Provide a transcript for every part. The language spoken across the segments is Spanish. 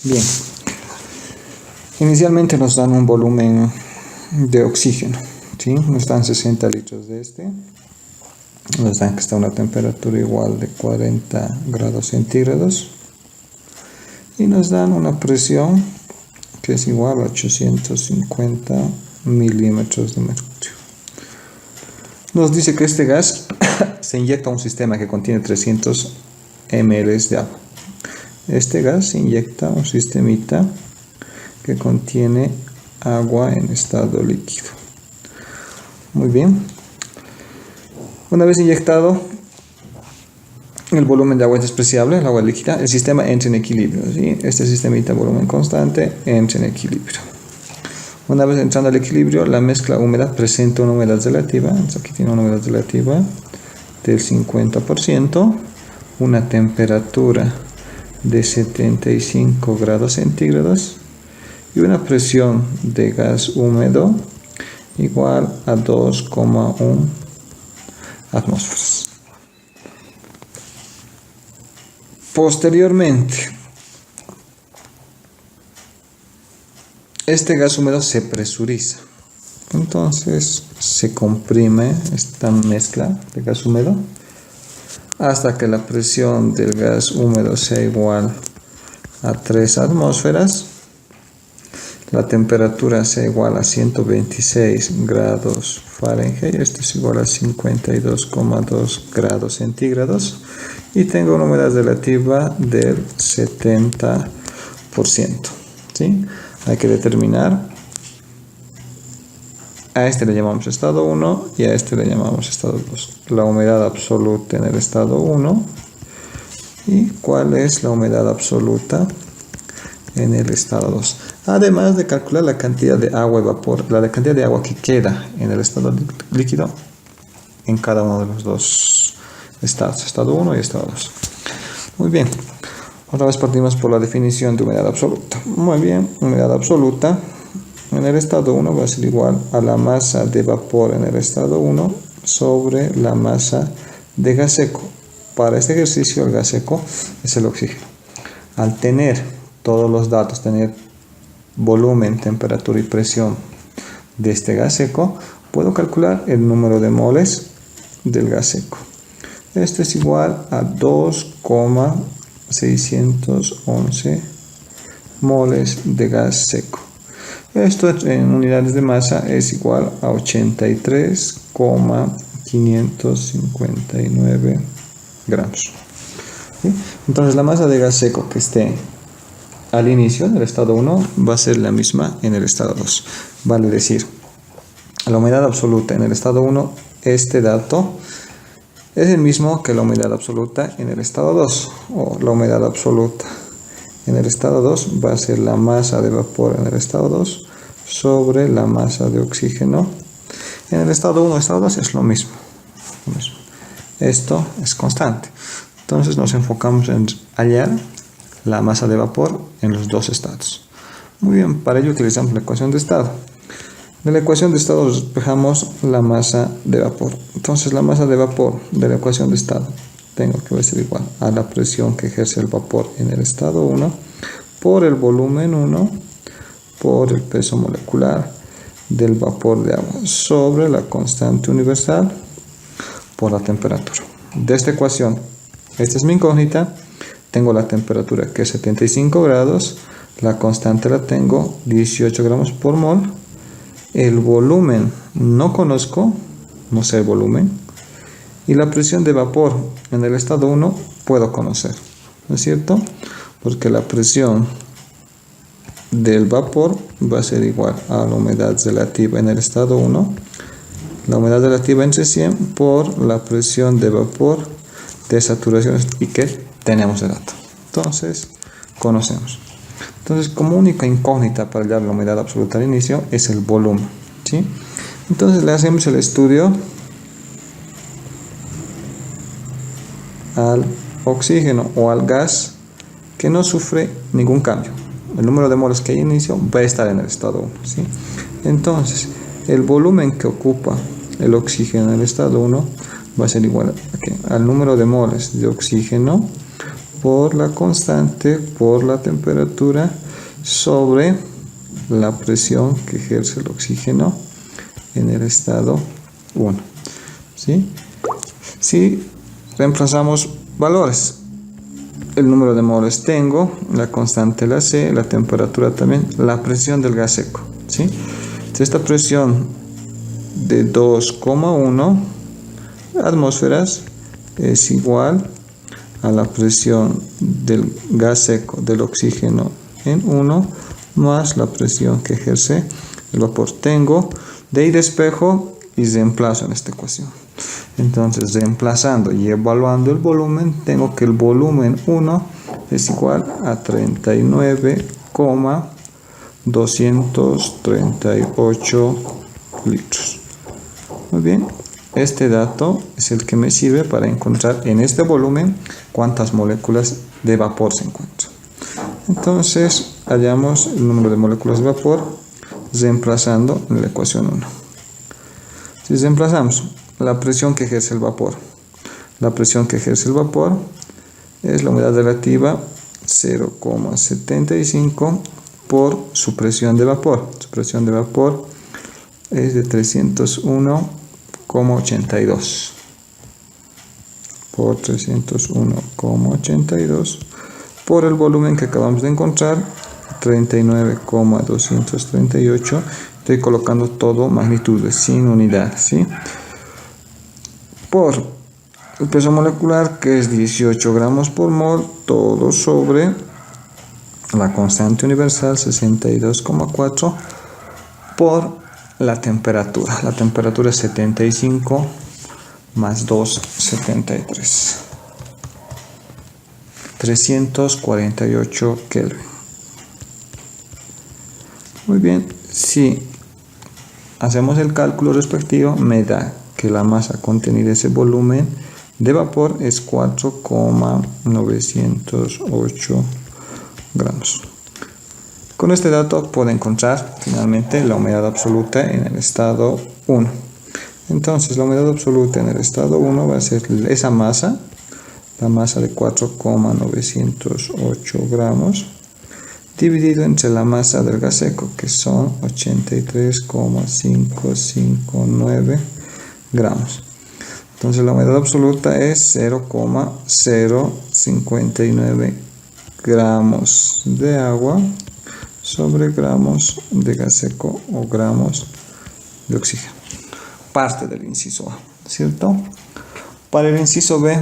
Bien, inicialmente nos dan un volumen de oxígeno, ¿sí? Nos dan 60 litros de este, nos dan que está a una temperatura igual de 40 grados centígrados y nos dan una presión que es igual a 850 milímetros de mercurio. Nos dice que este gas se inyecta a un sistema que contiene 300 ml de agua. Este gas se inyecta a un sistemita que contiene agua en estado líquido. Muy bien. Una vez inyectado, el volumen de agua es despreciable, el agua líquida, el sistema entra en equilibrio, ¿sí? Este sistemita volumen constante entra en equilibrio. Una vez entrando al equilibrio, la mezcla húmeda presenta una humedad relativa, aquí tiene una humedad relativa del 50%, una temperatura de 75 grados centígrados y una presión de gas húmedo igual a 2,1 atmósferas. Posteriormente, este gas húmedo se presuriza, entonces se comprime esta mezcla de gas húmedo hasta que la presión del gas húmedo sea igual a 3 atmósferas, la temperatura sea igual a 126 grados Fahrenheit, esto es igual a 52,2 grados centígrados, y tengo una humedad relativa del 70%, ¿sí? Hay que determinar, a este le llamamos estado 1 y a este le llamamos estado 2. La humedad absoluta en el estado 1 y cuál es la humedad absoluta en el estado 2. Además de calcular la cantidad de agua y vapor, la cantidad de agua que queda en el estado líquido en cada uno de los dos estados, estado 1 y estado 2. Muy bien. Otra vez partimos por la definición de humedad absoluta. Muy bien, humedad absoluta en el estado 1 va a ser igual a la masa de vapor en el estado 1 sobre la masa de gas seco. Para este ejercicio el gas seco es el oxígeno. Al tener todos los datos, tener volumen, temperatura y presión de este gas seco, puedo calcular el número de moles del gas seco. Esto es igual a 2,611 moles de gas seco. Esto en unidades de masa es igual a 83,559 gramos. ¿Sí? Entonces la masa de gas seco que esté al inicio del estado 1 va a ser la misma en el estado 2. Vale decir, la humedad absoluta en el estado 1, este dato es el mismo que la humedad absoluta en el estado 2, o la humedad absoluta en el estado 2 va a ser la masa de vapor en el estado 2 sobre la masa de oxígeno. En el estado 1 y estado 2 es lo mismo. Esto es constante. Entonces nos enfocamos en hallar la masa de vapor en los dos estados. Muy bien, para ello utilizamos la ecuación de estado. De la ecuación de estado despejamos la masa de vapor. Entonces la masa de vapor de la ecuación de estado tengo que ser igual a la presión que ejerce el vapor en el estado 1 por el volumen 1 por el peso molecular del vapor de agua sobre la constante universal por la temperatura. De esta ecuación, esta es mi incógnita, tengo la temperatura que es 75 grados, la constante la tengo 18 gramos por mol, el volumen no conozco, no sé el volumen, y la presión de vapor en el estado 1 puedo conocer, ¿no es cierto? Porque la presión del vapor va a ser igual a la humedad relativa en el estado 1, la humedad relativa entre 100 por la presión de vapor de saturación y que tenemos el dato. Entonces, conocemos. Entonces, como única incógnita para hallar la humedad absoluta al inicio es el volumen, ¿sí? Entonces le hacemos el estudio al oxígeno o al gas que no sufre ningún cambio. El número de moles que hay al inicio va a estar en el estado 1, ¿sí? Entonces, el volumen que ocupa el oxígeno en el estado 1 va a ser igual al número de moles de oxígeno por la constante por la temperatura sobre la presión que ejerce el oxígeno en el estado 1. ¿Sí? Si reemplazamos valores, el número de moles tengo, la constante la sé, la temperatura también, la presión del gas seco. ¿Sí? Entonces, esta presión de 2,1 atmósferas es igual a la presión del gas seco del oxígeno en 1 más la presión que ejerce el vapor. Tengo de ahí despejo y reemplazo en esta ecuación. Entonces, reemplazando y evaluando el volumen, tengo que el volumen 1 es igual a 39,238 litros. Muy bien, este dato es el que me sirve para encontrar en este volumen cuántas moléculas de vapor se encuentran. Entonces, hallamos el número de moléculas de vapor reemplazando en la ecuación 1. Si reemplazamos la presión que ejerce el vapor, la presión que ejerce el vapor es la humedad relativa 0,75 por su presión de vapor. Su presión de vapor es de 301,82 por 301,82 por el volumen que acabamos de encontrar, 39,238. Estoy colocando todo magnitudes sin unidad, ¿sí? Por el peso molecular, que es 18 gramos por mol, todo sobre la constante universal 62,4 por la temperatura. La temperatura es 75 más 2, 73. 348 Kelvin. Muy bien, si hacemos el cálculo respectivo, me da que la masa contenida en ese volumen de vapor es 4,908 gramos. Con este dato puedo encontrar finalmente la humedad absoluta en el estado 1. Entonces, la humedad absoluta en el estado 1 va a ser esa masa, la masa de 4,908 gramos, dividido entre la masa del gas seco, que son 83,559 gramos. Entonces, la humedad absoluta es 0,059 gramos de agua sobre gramos de gas seco o gramos de oxígeno. Parte del inciso A, ¿cierto? Para el inciso B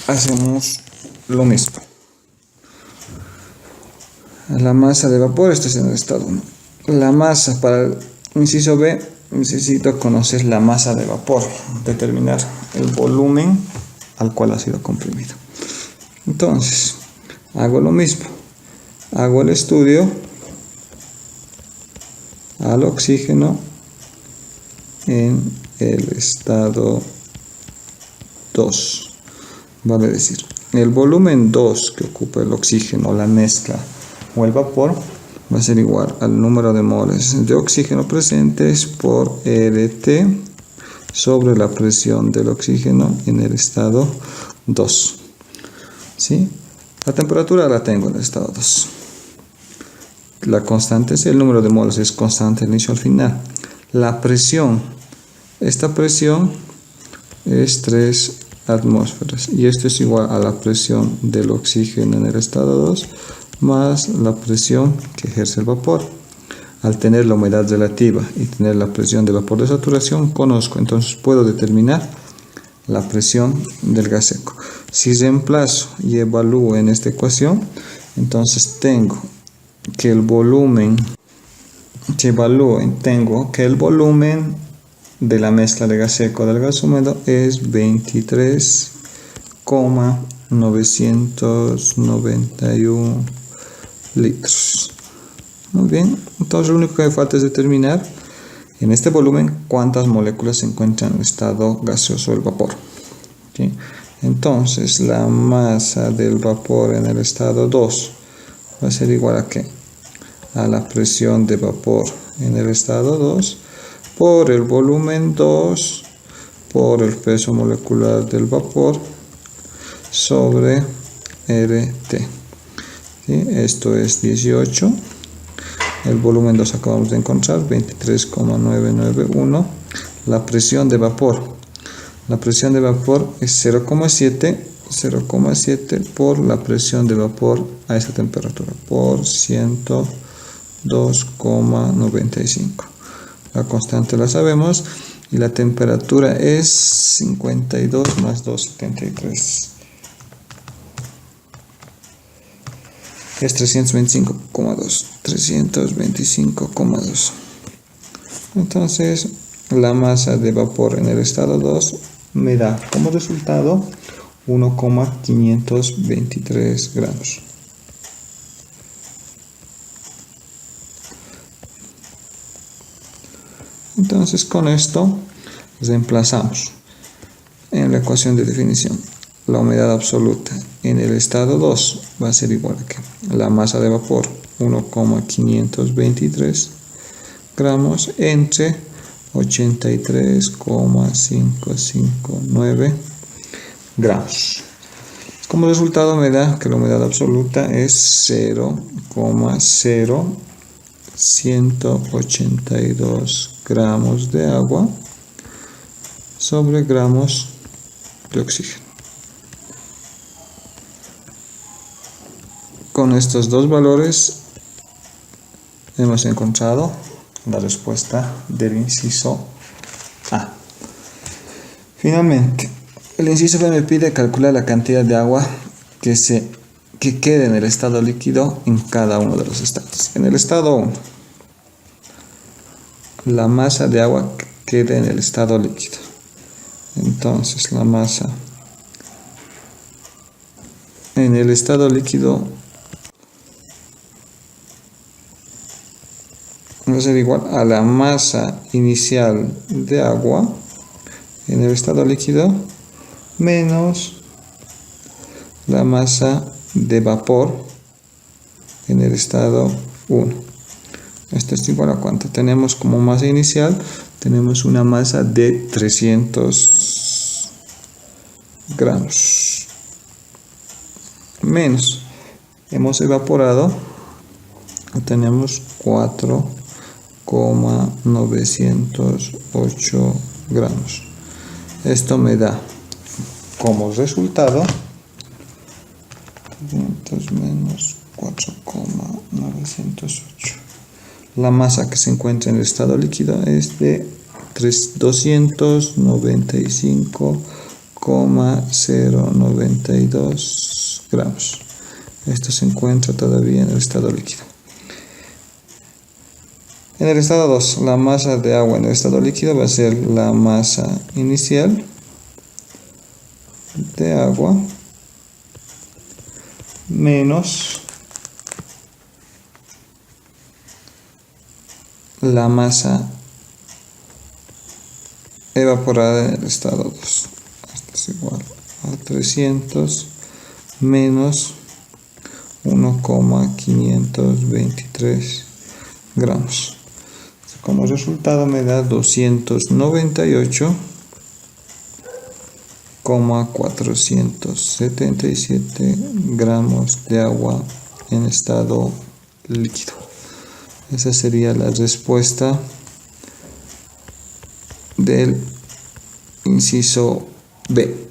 hacemos lo mismo. La masa de vapor, esto es en el estado 1. La masa para el inciso B, necesito conocer la masa de vapor, determinar el volumen al cual ha sido comprimido. Entonces, hago lo mismo. Hago el estudio al oxígeno en el estado 2. Vale decir, el volumen 2 que ocupa el oxígeno, la mezcla o el vapor va a ser igual al número de moles de oxígeno presentes por RT sobre la presión del oxígeno en el estado 2. ¿Sí? La temperatura la tengo en el estado 2. La constante es el número de moles, es constante al inicio al final. La presión, esta presión es 3 atmósferas y esto es igual a la presión del oxígeno en el estado 2 más la presión que ejerce el vapor. Al tener la humedad relativa y tener la presión de vapor de saturación, conozco, entonces puedo determinar la presión del gas seco. Si reemplazo y evalúo en esta ecuación, entonces tengo que el volumen, de la mezcla de gas seco del gas húmedo es 23,991 litros. Muy bien, entonces lo único que me falta es determinar en este volumen cuántas moléculas se encuentran en el estado gaseoso del vapor. ¿Sí? Entonces la masa del vapor en el estado 2 va a ser igual a ¿qué? A la presión de vapor en el estado 2 por el volumen 2 por el peso molecular del vapor sobre RT. ¿Sí? Esto es 18. El volumen 2 acabamos de encontrar, 23,991. La presión de vapor. La presión de vapor es 0,7 por la presión de vapor a esa temperatura, por 102,95. La constante la sabemos y la temperatura es 52 más 2,73. Es 325,2. 325,2. Entonces, la masa de vapor en el estado 2 me da como resultado 1,523 gramos. Entonces, con esto reemplazamos en la ecuación de definición. La humedad absoluta en el estado 2 va a ser igual a que la masa de vapor 1,523 gramos entre 83,559 gramos. Como resultado me da que la humedad absoluta es 0,0182 gramos de agua sobre gramos de oxígeno. Con estos dos valores hemos encontrado la respuesta del inciso A. Finalmente, el inciso B me pide calcular la cantidad de agua que quede en el estado líquido en cada uno de los estados. En el estado 1, la masa de agua que quede en el estado líquido. Entonces, la masa en el estado líquido va a ser igual a la masa inicial de agua en el estado líquido menos la masa de vapor en el estado 1. Esto es igual a cuánto tenemos como masa inicial. Tenemos una masa de 300 gramos menos hemos evaporado, tenemos 4,908 gramos. Esto me da como resultado 500 menos 4,908. La masa que se encuentra en el estado líquido es de 295,092 gramos. Esto se encuentra todavía en el estado líquido. En el estado 2, la masa de agua en el estado líquido va a ser la masa inicial de agua menos la masa evaporada en el estado 2. Esto es igual a 300 menos 1,523 gramos. Como resultado me da 298,477 gramos de agua en estado líquido. Esa sería la respuesta del inciso B.